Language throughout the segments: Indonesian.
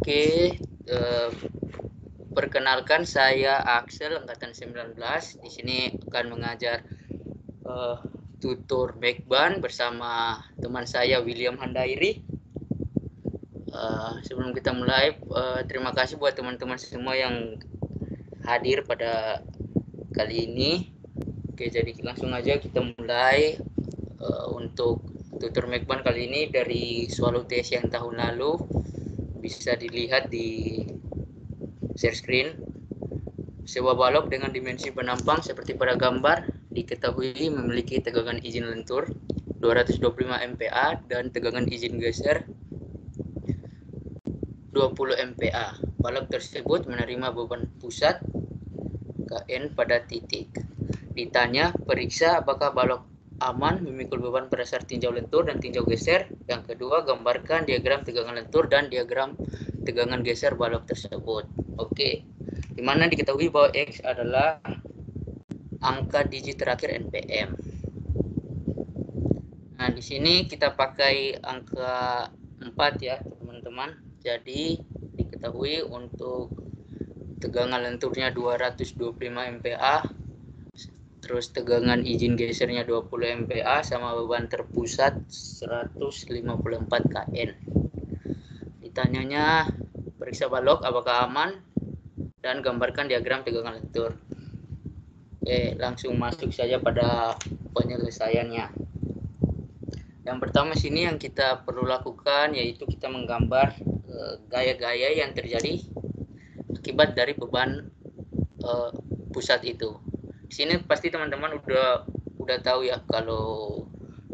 Oke, perkenalkan saya Axel angkatan 19. Di sini akan mengajar tutur Backbone bersama teman saya William Handairi. Sebelum kita mulai, terima kasih buat teman-teman semua yang hadir pada kali ini. Oke, jadi langsung aja kita mulai. Untuk tutur Backbone kali ini dari Swallow Test yang tahun lalu bisa dilihat di share screen. Sebuah balok dengan dimensi penampang seperti pada gambar diketahui memiliki tegangan izin lentur 225 MPa dan tegangan izin geser 20 MPa. Balok tersebut menerima beban pusat Kn pada titik. Ditanya, periksa apakah balok aman memikul beban berdasar tinjau lentur dan tinjau geser. Yang kedua, gambarkan diagram tegangan lentur dan diagram tegangan geser balok tersebut. Oke. Di mana diketahui bahwa X adalah angka digit terakhir NPM. Nah, di sini kita pakai angka 4 ya, teman-teman. Jadi, diketahui untuk tegangan lenturnya 225 MPa, terus tegangan izin gesernya 20 MPa, sama beban terpusat 154 Kn. Ditanyanya, periksa balok apakah aman, dan gambarkan diagram tegangan lentur. Oke, langsung masuk saja pada penyelesaiannya. Yang pertama sini yang kita perlu lakukan yaitu kita menggambar gaya-gaya yang terjadi akibat dari beban pusat itu. Di sini pasti teman-teman udah tahu ya kalau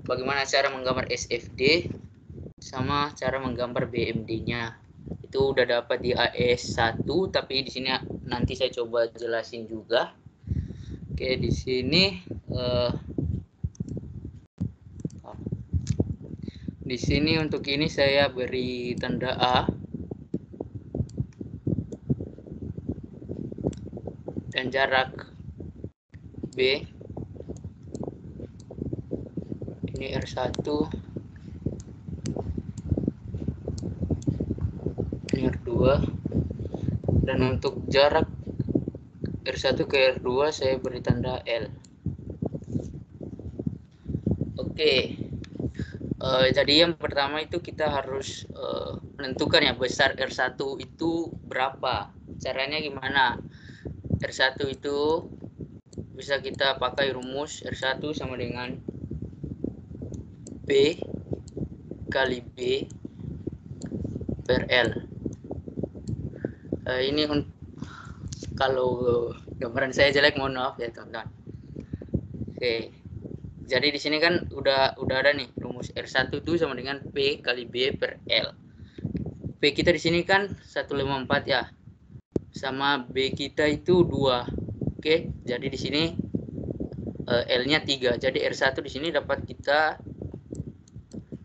bagaimana cara menggambar SFD sama cara menggambar BMD-nya. Itu udah dapat di AS1, tapi di sini nanti saya coba jelasin juga. Oke, di sini untuk ini saya beri tanda A dan jarak B. Ini R1, ini R2, dan untuk jarak R1 ke R2 saya beri tanda L. Oke, jadi yang pertama itu kita harus menentukan ya besar R1 itu berapa. Caranya gimana? R1 itu bisa kita pakai rumus R1 sama dengan B kali B per L. Ini kalau gambaran saya jelek mohon maaf ya teman-teman. Oke, jadi di sini kan udah ada nih rumus R1 itu sama dengan P kali B per L. P kita di sini kan 154 ya, sama B kita itu 2. Oke, jadi di sini L-nya 3. Jadi R1 di sini dapat kita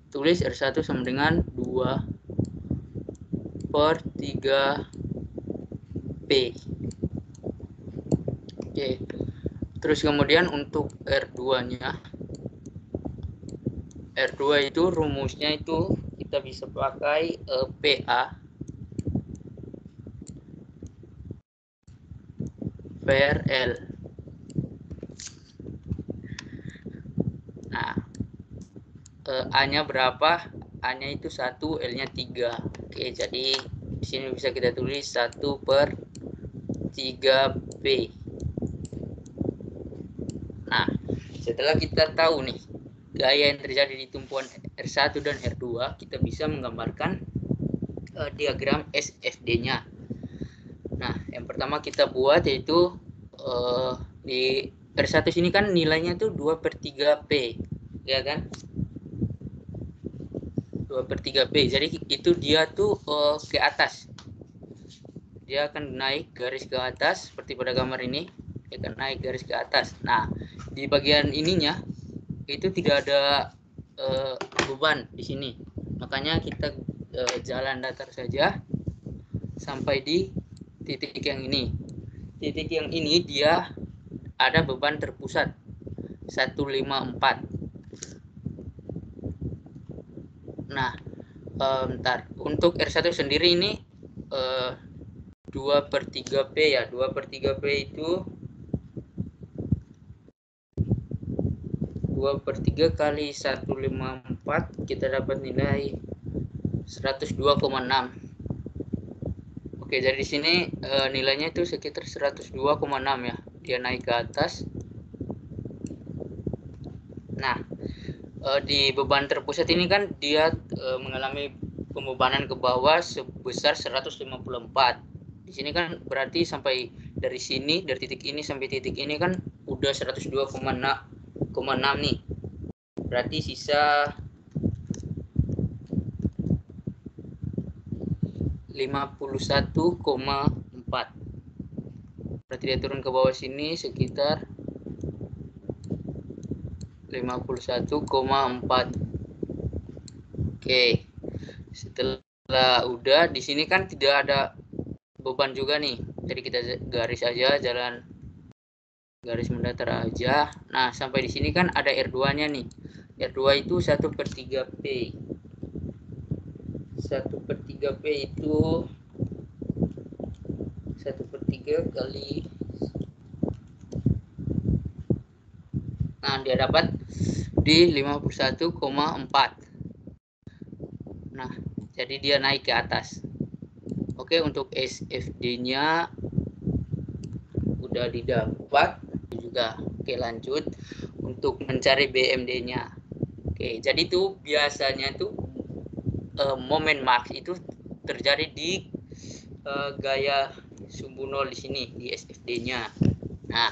tulis R1 sama dengan 2 per 3 P. Oke. Terus kemudian untuk R2-nya, R2 itu rumusnya itu kita bisa pakai PA per L. Nah, A-nya berapa? A-nya itu 1, L-nya 3. Oke, jadi di sini bisa kita tulis 1 per 3P. Nah, setelah kita tahu nih gaya yang terjadi di tumpuan R1 dan R2, kita bisa menggambarkan diagram SFD-nya. Nah, yang pertama kita buat yaitu di R1 sini kan nilainya tuh 2 per 3P, ya kan? 2 per 3P, jadi itu dia tuh ke atas. Dia akan naik garis ke atas, seperti pada gambar ini, dia akan naik garis ke atas. Nah, di bagian ininya, itu tidak ada beban di sini. Makanya kita jalan datar saja sampai di titik yang ini. Titik yang ini dia ada beban terpusat 154. Nah, bentar. Untuk R1 sendiri ini 2/3P ya. 2/3P itu 2/3 kali 154, kita dapat nilai 102,6. Oke, jadi di sini nilainya itu sekitar 102,6 ya. Dia naik ke atas. Nah, di beban terpusat ini kan dia mengalami pembebanan ke bawah sebesar 154. Di sini kan berarti sampai dari sini, dari titik ini sampai titik ini kan udah 102,6 nih. Berarti sisa 51,4. Berarti dia turun ke bawah sini sekitar 51,4. Oke. Setelah udah di sini kan tidak ada beban juga nih. Jadi kita garis aja, jalan garis mendatar aja. Nah, sampai di sini kan ada R2-nya nih. R2 itu 1/3P. 1/3P itu 1/3 kali. Nah, dia dapat di 51,4. Nah, jadi dia naik ke atas. Oke, untuk SFD-nya udah didapat juga. Oke, lanjut untuk mencari BMD-nya. Oke, jadi itu biasanya tuh momen max itu terjadi di gaya sumbu nol di sini di SFD-nya. Nah,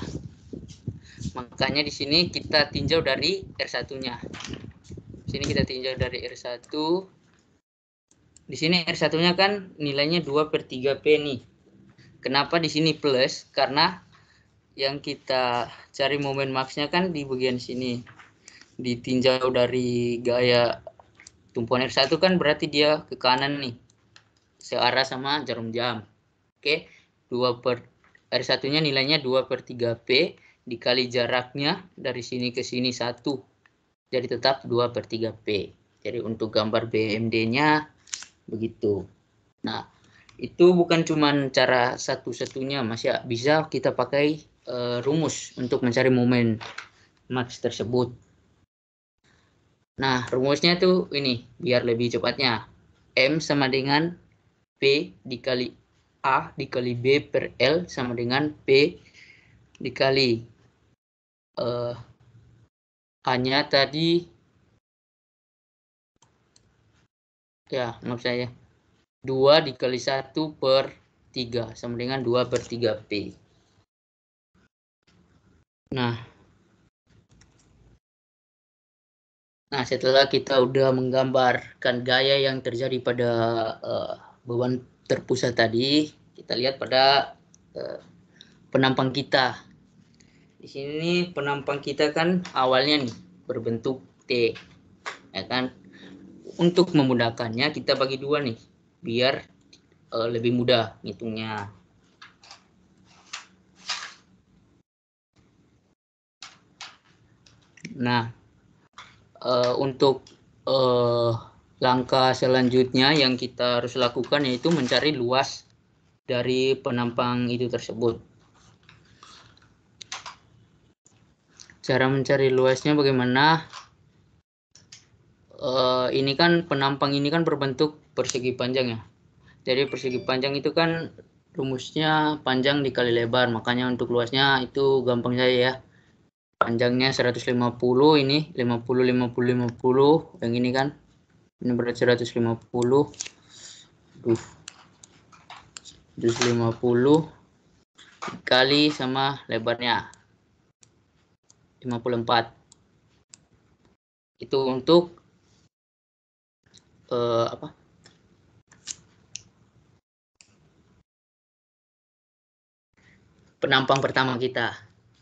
makanya di sini kita tinjau dari R1-nya. Di sini kita tinjau dari R1. Di sini R1-nya kan nilainya 2/3P nih. Kenapa di sini plus? Karena yang kita cari momen max-nya kan di bagian sini. Ditinjau dari gaya tumpuan R1 kan berarti dia ke kanan nih. Searah sama jarum jam. Oke, R1-nya nilainya 2/3P dikali jaraknya dari sini ke sini 1. Jadi tetap 2/3P. Jadi untuk gambar BMD-nya begitu. Nah, itu bukan cuma cara satu-satunya, masih bisa kita pakai rumus untuk mencari momen max tersebut. Nah, rumusnya tuh ini, biar lebih cepatnya. M sama dengan P dikali A dikali B per L sama dengan P dikali A-nya tadi, ya maaf saya, 2 dikali 1/3 sama dengan 2/3P. Nah, setelah kita udah menggambarkan gaya yang terjadi pada beban terpusat tadi, kita lihat pada penampang kita. Di sini penampang kita kan awalnya nih berbentuk T, ya kan? Untuk memudahkannya kita bagi dua nih, biar lebih mudah ngitungnya. Nah, untuk langkah selanjutnya yang kita harus lakukan yaitu mencari luas dari penampang itu tersebut. Cara mencari luasnya bagaimana? Ini kan penampang ini kan berbentuk persegi panjang ya. Jadi persegi panjang itu kan rumusnya panjang dikali lebar, makanya untuk luasnya itu gampang saja ya. Panjangnya 150, ini 50 50 50, yang ini kan ini berarti 150. 150 dikali sama lebarnya 54. Itu untuk penampang pertama kita.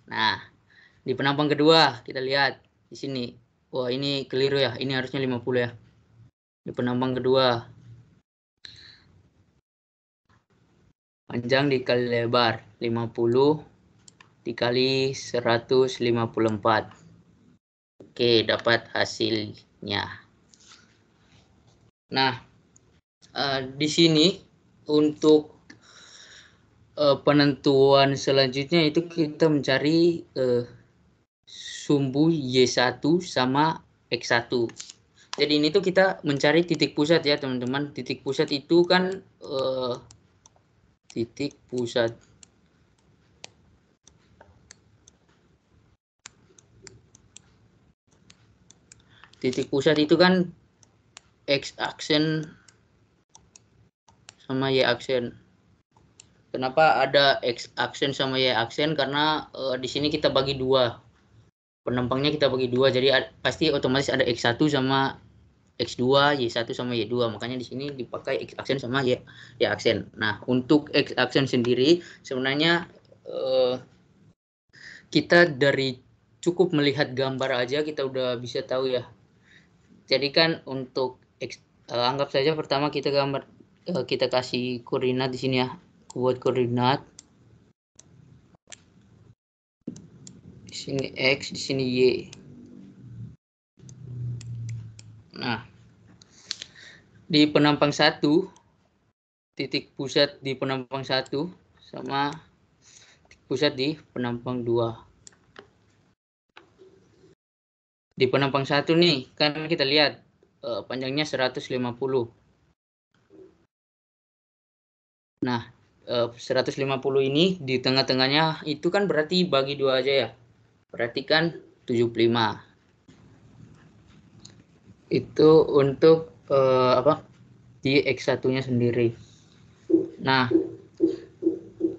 Nah, di penampang kedua kita lihat di sini. Wah, ini keliru ya. Ini harusnya 50 ya. Di penampang kedua, panjang dikali lebar 50 dikali 154. Oke, dapat hasilnya. Nah, di sini untuk penentuan selanjutnya itu kita mencari sumbu Y1 sama X1. Jadi ini tuh kita mencari titik pusat ya teman-teman. Titik pusat itu kan titik pusat. Titik pusat itu kan X aksen sama Y aksen. Kenapa ada X aksen sama Y aksen? Karena di sini kita bagi dua. Penampangnya kita bagi dua, jadi pasti otomatis ada X1 sama X2, Y1 sama Y2. Makanya di sini dipakai X aksen sama Y aksen. Nah, untuk X aksen sendiri sebenarnya kita dari cukup melihat gambar aja kita udah bisa tahu ya. Jadi kan untuk anggap saja pertama kita gambar kita kasih koordinat di sini ya. Buat koordinat di sini X, di sini Y. Nah, di penampang 1 titik pusat di penampang 1 sama titik pusat di penampang 2. Di penampang 1 nih, kan kita lihat panjangnya 150. Nah, 150 ini di tengah-tengahnya itu kan berarti bagi 2 aja ya. Berarti kan 75. Itu untuk di X1-nya sendiri. Nah,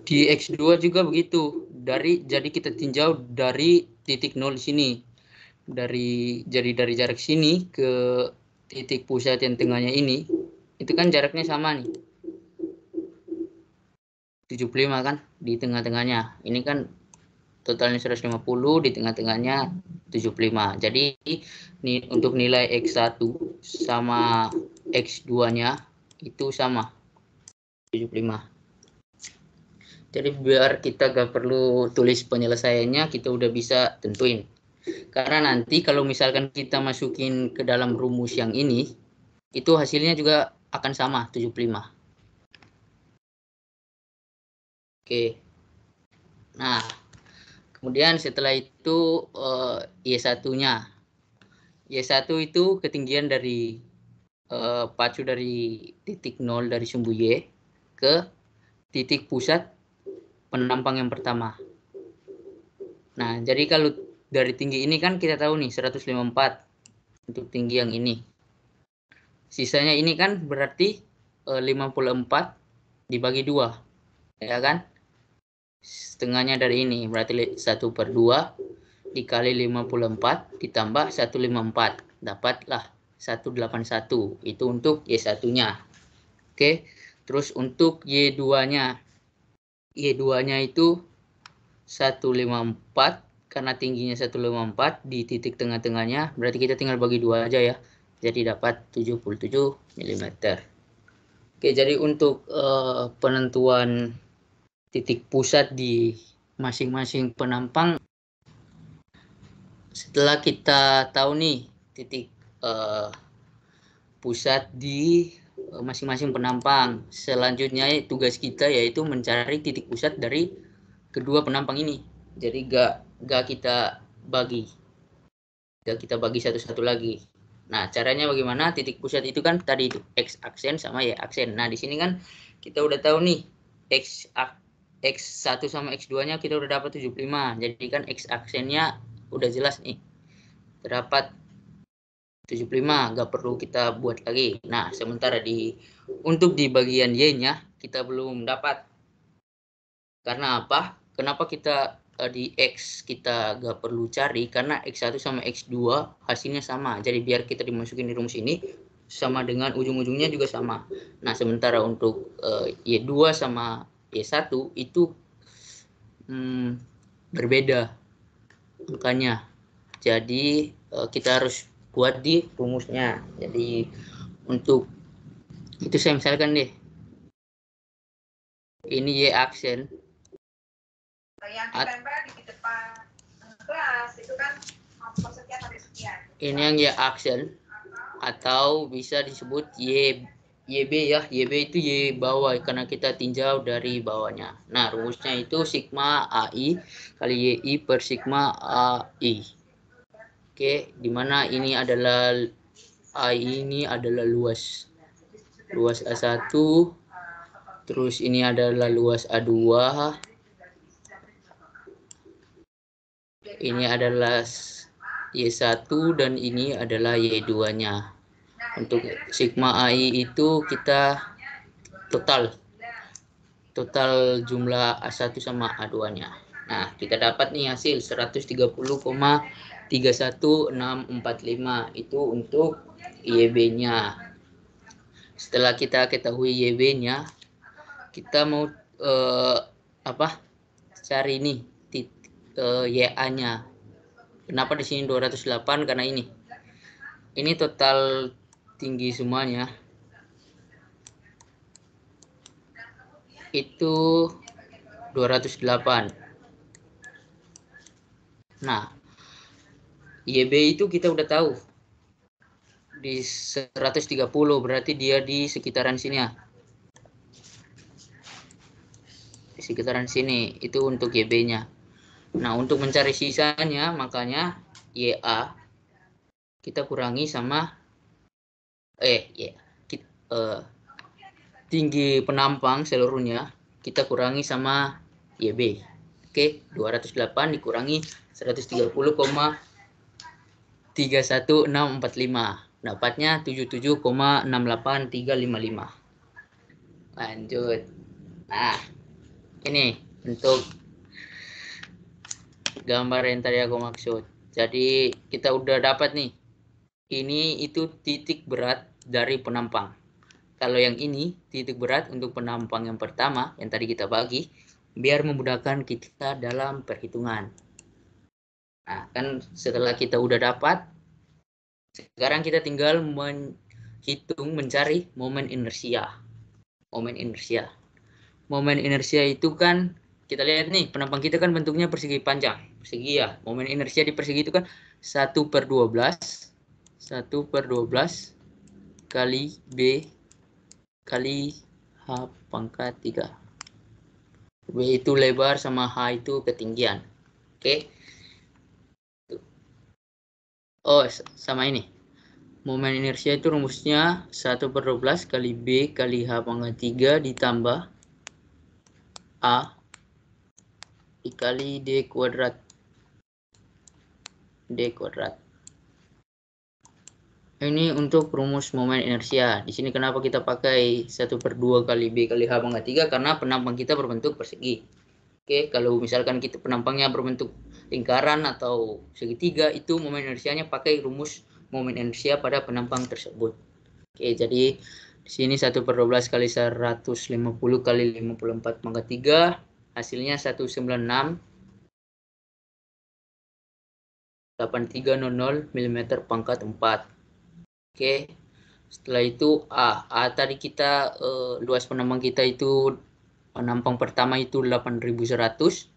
di X2 juga begitu. Jadi kita tinjau dari titik 0 di sini. Jadi dari jarak sini ke titik pusat yang tengahnya ini, itu kan jaraknya sama nih. 75 kan di tengah-tengahnya. Ini kan totalnya 150, di tengah-tengahnya 75. Jadi ini untuk nilai X1 sama X2-nya itu sama 75. Jadi biar kita gak perlu tulis penyelesaiannya, kita udah bisa tentuin. Karena nanti kalau misalkan kita masukin ke dalam rumus yang ini, itu hasilnya juga akan sama 75. Oke. Nah, kemudian setelah itu Y1-nya. Y1 itu ketinggian dari pacu dari titik 0 dari sumbu Y ke titik pusat penampang yang pertama. Nah, jadi kalau dari tinggi ini kan kita tahu nih 154 untuk tinggi yang ini. Sisanya ini kan berarti 54 dibagi 2. Ya kan? Setengahnya dari ini berarti 1/2 dikali 54 ditambah 154. Dapatlah 181. Itu untuk Y1-nya. Oke. Terus untuk Y2-nya. Y2-nya itu 154 karena tingginya 154 di titik tengah-tengahnya, berarti kita tinggal bagi 2 aja ya. Jadi dapat 77 mm. Oke, jadi untuk penentuan titik pusat di masing-masing penampang, setelah kita tahu nih titik pusat di masing-masing penampang, selanjutnya tugas kita yaitu mencari titik pusat dari kedua penampang ini. Jadi gak kita bagi satu-satu lagi. Nah, caranya bagaimana? Titik pusat itu kan tadi itu X aksen sama Y aksen. Nah, di sini kan kita udah tahu nih X1 sama X2-nya kita udah dapat 75. Jadi kan X aksennya udah jelas nih. Terdapat 75, nggak perlu kita buat lagi. Nah, sementara untuk di bagian Y-nya kita belum dapat. Karena apa? Kenapa kita di X kita nggak perlu cari? Karena X1 sama X2 hasilnya sama. Jadi biar kita dimasukin di rumus ini sama dengan ujung-ujungnya juga sama. Nah, sementara untuk Y2 sama Y1 itu berbeda angkanya. Jadi kita harus buat di rumusnya. Jadi untuk itu saya misalkan deh, ini Y aksen. Yang ditempel di depan kelas itu kan sekian sampai sekian. Ini yang Y aksen atau bisa disebut Y YB ya, YB itu Y bawah karena kita tinjau dari bawahnya. Nah, rumusnya itu sigma AI kali YI per sigma AI. Oke, dimana ini adalah AI ini adalah luas A1, terus ini adalah luas A2, ini adalah Y1 dan ini adalah Y2-nya. Untuk sigma AI itu kita total jumlah A1 sama A2-nya. Nah, kita dapat nih hasil 130,31645 itu untuk YB-nya. Setelah kita ketahui YB-nya, kita mau cari nih YA-nya. Kenapa di sini 208? Karena ini total tinggi semuanya. Itu 208. Nah, YB itu kita udah tahu di 130, berarti dia di sekitaran sini ya. Di sekitaran sini itu untuk YB-nya. Nah, untuk mencari sisanya makanya YA kita kurangi sama tinggi penampang seluruhnya kita kurangi sama YB. Oke, 208 dikurangi 130,31645. Dapatnya 77,6835. Lanjut. Nah, ini untuk gambar yang tadi aku maksud. Jadi kita udah dapat nih. Ini itu titik berat dari penampang. Kalau yang ini titik berat untuk penampang yang pertama yang tadi kita bagi, biar memudahkan kita dalam perhitungan. Nah, kan setelah kita udah dapat, sekarang kita tinggal mencari momen inersia. Momen inersia itu kan kita lihat nih, penampang kita kan bentuknya persegi panjang. Persegi ya. Momen inersia di persegi itu kan 1/12 kali B kali H pangkat 3. B itu lebar sama H itu ketinggian. Oke. Oh, sama ini. Momen inersia itu rumusnya 1/12 kali B kali H pangkat 3 ditambah A dikali D kuadrat. Ini untuk rumus momen inersia. Di sini kenapa kita pakai 1/2 kali B kali H pangkat 3? Karena penampang kita berbentuk persegi. Oke, kalau misalkan kita penampangnya berbentuk lingkaran atau segitiga, itu momen inersianya pakai rumus momen inersia pada penampang tersebut. Oke, jadi di sini 1/12 kali 150 kali 54 pangkat 3, hasilnya 196,8300 mm pangkat 4. Oke, setelah itu A tadi kita luas penampang kita itu penampang pertama itu 8.100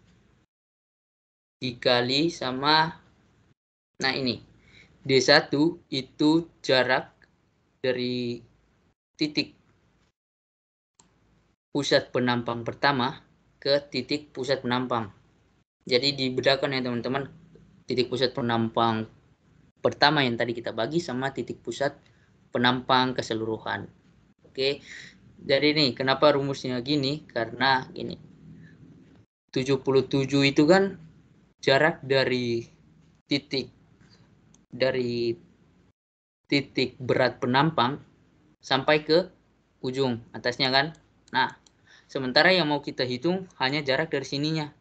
dikali sama, nah ini D1 itu jarak dari titik pusat penampang pertama ke titik pusat penampang. Jadi dibedakan ya teman-teman, titik pusat penampang pertama yang tadi kita bagi sama titik pusat penampang keseluruhan. Oke, jadi nih kenapa rumusnya gini, karena gini, 77 itu kan jarak dari titik berat penampang sampai ke ujung atasnya kan. Nah, sementara yang mau kita hitung hanya jarak dari sininya.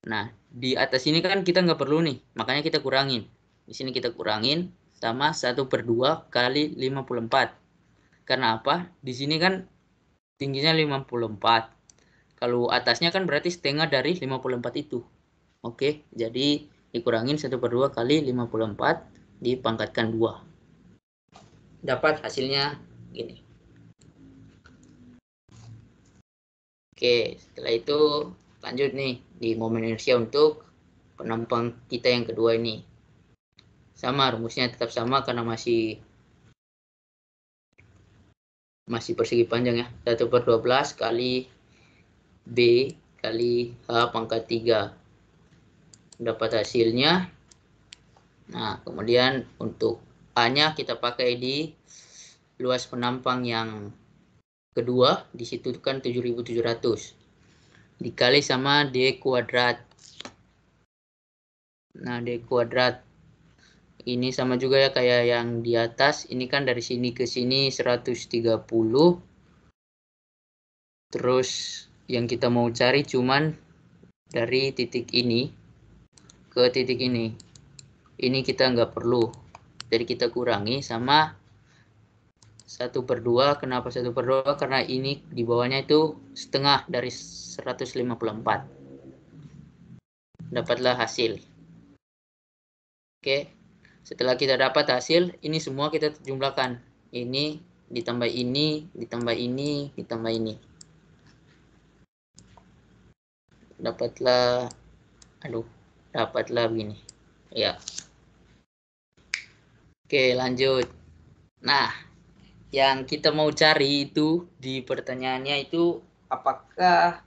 Nah, di atas ini kan kita nggak perlu nih, makanya kita kurangin. Di sini kita kurangin sama 1/2 kali 54. Karena apa? Di sini kan tingginya 54. Kalau atasnya kan berarti setengah dari 54 itu. Oke, jadi dikurangin 1/2 kali 54 dipangkatkan 2. Dapat hasilnya gini. Oke, setelah itu lanjut nih di momen inersia untuk penampang kita yang kedua ini. Sama, rumusnya tetap sama karena masih masih persegi panjang ya. 1/12 kali B kali H pangkat 3. Dapat hasilnya. Nah, kemudian untuk A-nya kita pakai di luas penampang yang kedua. Di situ kan 7.700. Dikali sama D kuadrat. Nah, D kuadrat. Ini sama juga ya kayak yang di atas. Ini kan dari sini ke sini 130. Terus yang kita mau cari cuman dari titik ini ke titik ini. Ini kita nggak perlu. Jadi kita kurangi sama 1/2. Kenapa 1/2? Karena ini di bawahnya itu setengah dari 154. Dapatlah hasil. Oke. Setelah kita dapat hasil, ini semua kita jumlahkan. Ini ditambah ini, ditambah ini, ditambah ini. Dapatlah begini. Ya. Oke, lanjut. Nah, yang kita mau cari itu di pertanyaannya itu apakah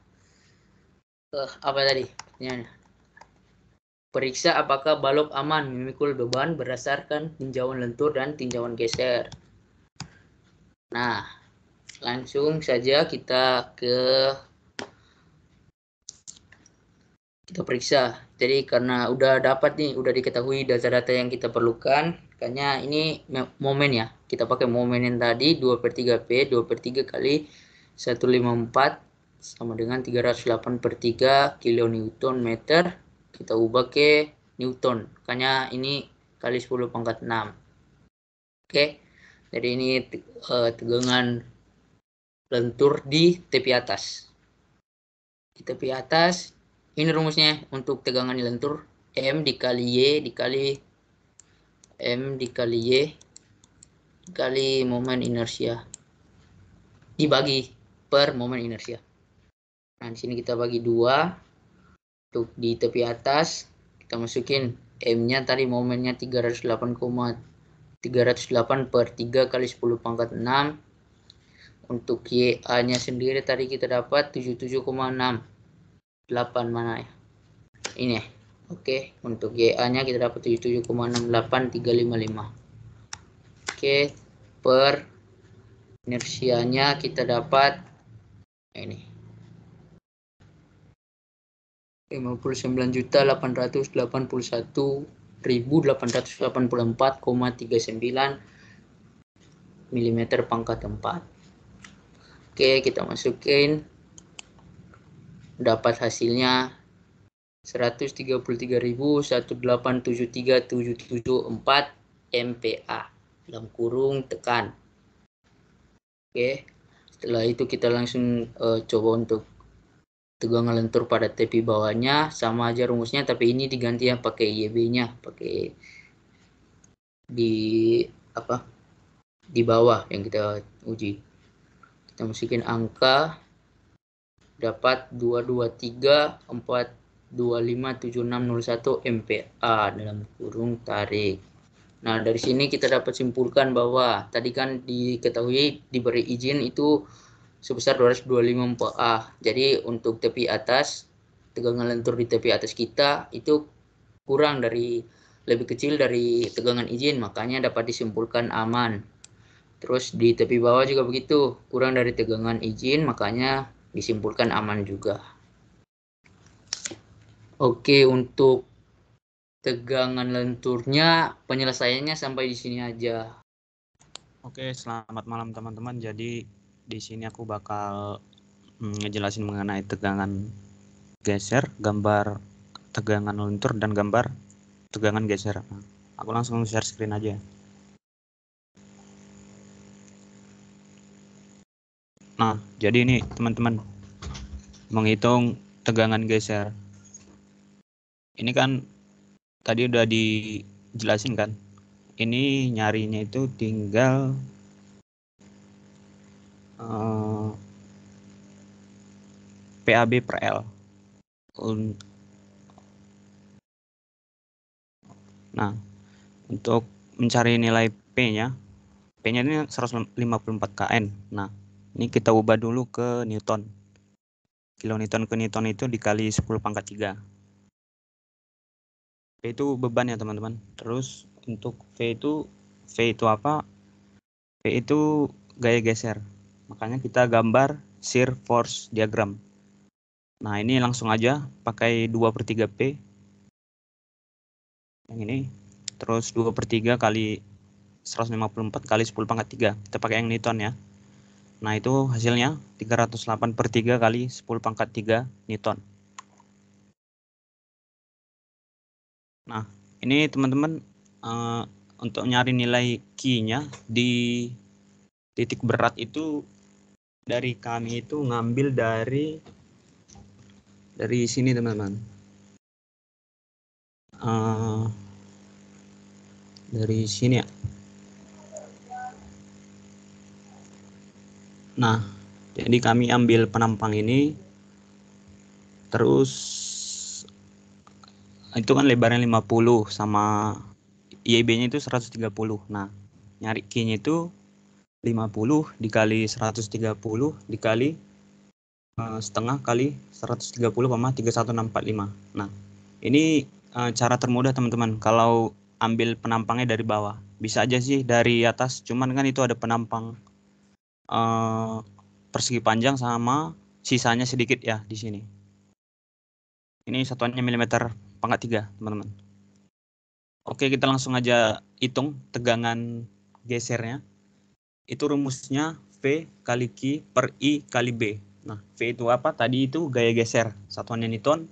apa tadi? Periksa apakah balok aman memikul beban berdasarkan tinjauan lentur dan tinjauan geser. Nah, langsung saja kita periksa. Jadi karena udah dapat nih, udah diketahui data-data yang kita perlukan, makanya ini momen ya. Kita pakai momen yang tadi 2/3P, 2/3 kali 154 sama dengan 308/3 kilonewton meter. Kita ubah ke Newton, makanya ini kali 10 pangkat 6. Oke, jadi ini tegangan lentur di tepi atas. Di tepi atas, ini rumusnya untuk tegangan lentur, M dikali Y dikali M dikali Y dikali momen inersia dibagi per momen inersia. Nah, di sini kita bagi 2. Untuk di tepi atas kita masukin M-nya tadi momennya 308/3 kali 10 pangkat 6. Untuk YA-nya sendiri tadi kita dapat 77,68 mana ya? Ini ya. Oke, untuk YA-nya kita dapat 77,68355. Oke, per inersianya kita dapat ini 59.881.884,39 mm pangkat 4. Oke, kita masukin, dapat hasilnya 133.1873774 MPa dalam kurung tekan. Oke, setelah itu kita langsung coba untuk tegangan lentur pada tepi bawahnya, sama aja rumusnya, tapi ini diganti ya pakai YB-nya, pakai di bawah yang kita uji. Kita masukin angka, dapat 223.425.7601 MPa dalam kurung tarik. Nah, dari sini kita dapat simpulkan bahwa tadi kan diketahui diberi izin itu sebesar 225 MPa. Jadi untuk tepi atas, tegangan lentur di tepi atas kita itu lebih kecil dari tegangan izin, makanya dapat disimpulkan aman. Terus di tepi bawah juga begitu, kurang dari tegangan izin, makanya disimpulkan aman juga. Oke, untuk tegangan lenturnya penyelesaiannya sampai di sini aja. Oke, selamat malam teman-teman. Jadi di sini aku bakal ngejelasin mengenai tegangan geser, gambar tegangan lentur dan gambar tegangan geser. Aku langsung share screen aja. Nah, jadi ini teman-teman menghitung tegangan geser. Ini kan tadi udah dijelasin kan. Ini nyarinya itu tinggal PAB per L. Nah, untuk mencari nilai P-nya, P-nya ini 154 kN. Nah, ini kita ubah dulu ke Newton. Kilonewton ke Newton itu dikali 10 pangkat 3. P itu beban ya teman-teman. Terus untuk V itu apa? V itu gaya geser. Makanya kita gambar shear force diagram. Nah, ini langsung aja pakai 2/3 P. Yang ini. Terus 2/3 kali 154 kali 10 pangkat 3. Kita pakai yang Newton ya. Nah, itu hasilnya 308/3 kali 10 pangkat 3 Newton. Nah, ini teman-teman untuk nyari nilai Q-nya di titik berat itu dari kami itu ngambil dari sini teman-teman. Dari sini ya. Nah, jadi kami ambil penampang ini, terus itu kan lebarnya 50 sama IB-nya itu 130. Nah, nyari Q-nya itu 50 dikali 130 dikali setengah kali 130,31645. Nah, ini cara termudah teman-teman. Kalau ambil penampangnya dari bawah, bisa aja sih dari atas. Cuman kan itu ada penampang persegi panjang sama sisanya sedikit ya di sini. Ini satuannya milimeter pangkat 3 teman-teman. Oke, kita langsung aja hitung tegangan gesernya. Itu rumusnya V kali Q per I kali B. Nah, V itu apa? Tadi itu gaya geser, satuannya Newton.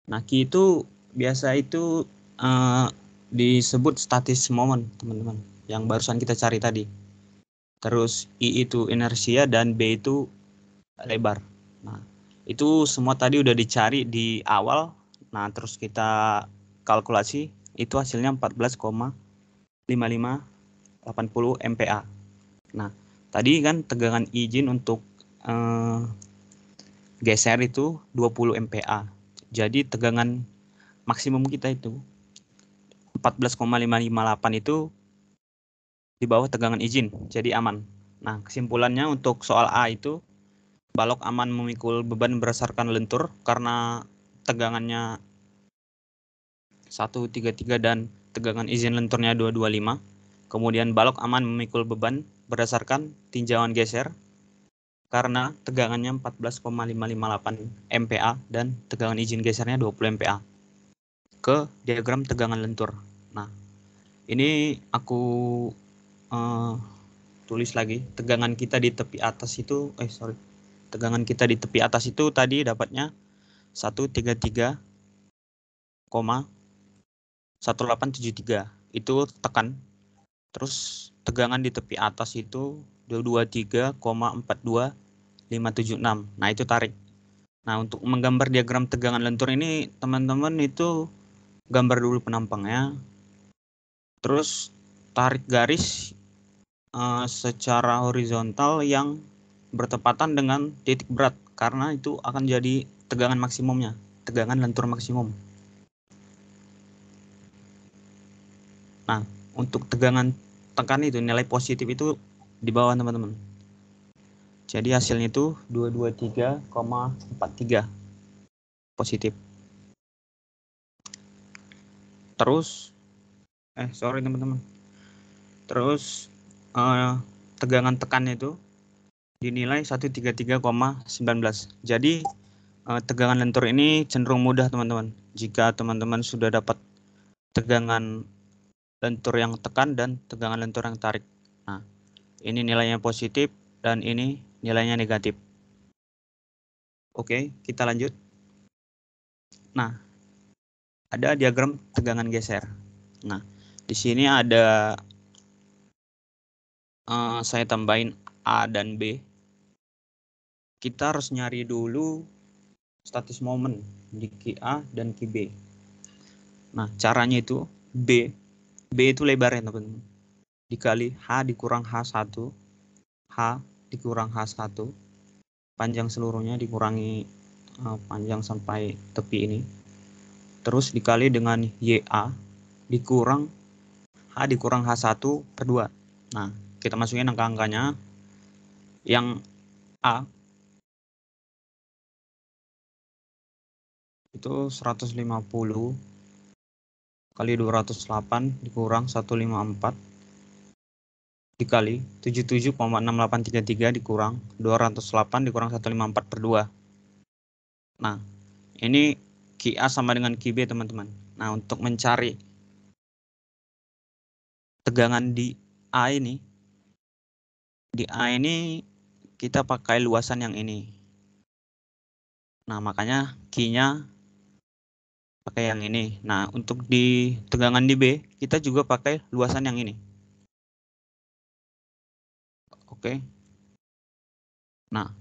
Nah, Q itu biasa itu disebut statis moment, teman-teman. Yang barusan kita cari tadi. Terus I itu inersia dan B itu lebar. Nah, itu semua tadi udah dicari di awal. Nah, terus kita kalkulasi, itu hasilnya 14,5580 MPa. Nah, tadi kan tegangan izin untuk geser itu 20 MPa. Jadi tegangan maksimum kita itu 14,558 itu di bawah tegangan izin, jadi aman. Nah, kesimpulannya untuk soal A itu, balok aman memikul beban berdasarkan lentur karena tegangannya 133 dan tegangan izin lenturnya 225. Kemudian balok aman memikul beban berdasarkan tinjauan geser karena tegangannya 14,558 MPa dan tegangan izin gesernya 20 MPa. Ke diagram tegangan lentur. Nah, ini aku tulis lagi. Tegangan kita di tepi atas itu, tegangan kita di tepi atas itu tadi dapatnya 133,1873. Itu tekan. Terus tegangan di tepi atas itu 223,42576. Nah, itu tarik. Nah, untuk menggambar diagram tegangan lentur ini, teman-teman itu gambar dulu penampangnya. Terus tarik garis secara horizontal yang bertepatan dengan titik berat, karena itu akan jadi tegangan maksimumnya, tegangan lentur maksimum. Nah, untuk tegangan tekan itu nilai positif itu di bawah teman-teman. Jadi hasilnya itu 223,43 positif. Terus teman-teman. Terus tegangan tekan itu dinilai 133,19. Jadi tegangan lentur ini cenderung mudah teman-teman. Jika teman-teman sudah dapat tegangan lentur yang tekan dan tegangan lentur yang tarik. Nah, ini nilainya positif dan ini nilainya negatif. Oke, kita lanjut. Nah, ada diagram tegangan geser. Nah, di sini ada saya tambahin A dan B. Kita harus nyari dulu statis moment di QA dan QB. Nah, caranya itu B itu lebarnya teman-teman. Dikali H dikurang H1. H dikurang H1. Panjang seluruhnya dikurangi panjang sampai tepi ini. Terus dikali dengan YA dikurang H dikurang H1 per 2. Nah, kita masukin angka-angkanya. Yang A itu 150 kali 208 dikurang 154 dikali 77,6833 dikurang 208 dikurang 154 per 2. Nah, ini QA sama dengan QB, teman-teman. Nah, untuk mencari tegangan di A ini, kita pakai luasan yang ini. Nah, makanya Q-nya pakai yang ini. Nah, untuk di tegangan di B, kita juga pakai luasan yang ini. Oke. Nah,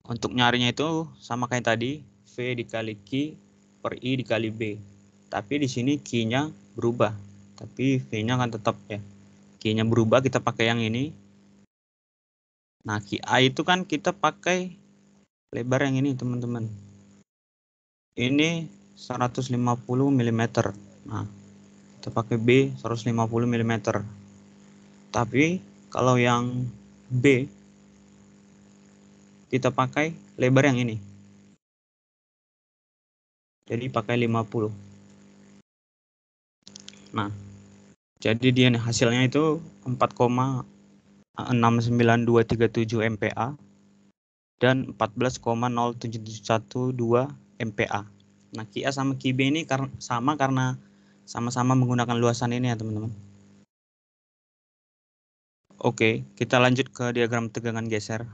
untuk nyarinya itu sama kayak tadi, V dikali Q per I dikali B. Tapi di sini Q-nya berubah. Tapi V-nya kan tetap ya. Q-nya berubah, kita pakai yang ini. Nah, QA itu kan kita pakai lebar yang ini, teman-teman. Ini 150 mm. Nah, kita pakai B 150 mm. Tapi kalau yang B kita pakai lebar yang ini. Jadi pakai 50. Nah, jadi dia hasilnya itu 4,69237 MPa dan 14,0712 MPa. Nah, QA sama QB ini sama karena sama-sama menggunakan luasan ini ya, teman-teman. Oke, kita lanjut ke diagram tegangan geser.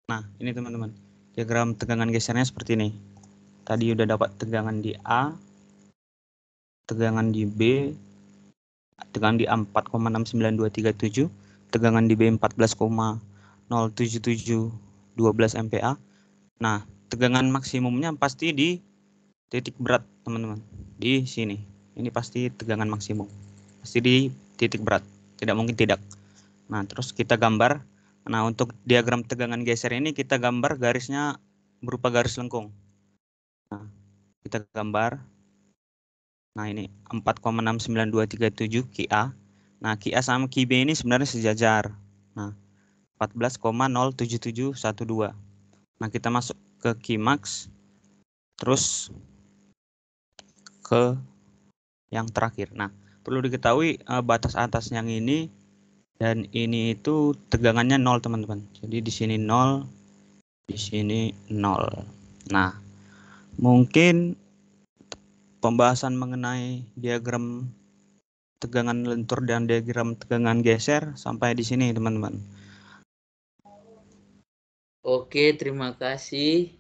Nah, ini teman-teman. Diagram tegangan gesernya seperti ini. Tadi udah dapat tegangan di A, tegangan di B, tegangan di A 4,69237, tegangan di B 14,07712 MPa. Nah, tegangan maksimumnya pasti di titik berat, teman-teman. Di sini. Ini pasti tegangan maksimum. Pasti di titik berat. Tidak mungkin tidak. Nah, terus kita gambar. Nah, untuk diagram tegangan geser ini kita gambar garisnya berupa garis lengkung. Nah, kita gambar. Nah, ini 4,69237 QA. Nah, QA sama QB ini sebenarnya sejajar. Nah, 14,07712. Nah, kita masuk ke Qmax. Terus ke yang terakhir. Nah, perlu diketahui batas atas yang ini dan ini itu tegangannya 0, teman-teman. Jadi di sini 0, di sini 0. Nah, mungkin pembahasan mengenai diagram tegangan lentur dan diagram tegangan geser sampai di sini, teman-teman. Oke, terima kasih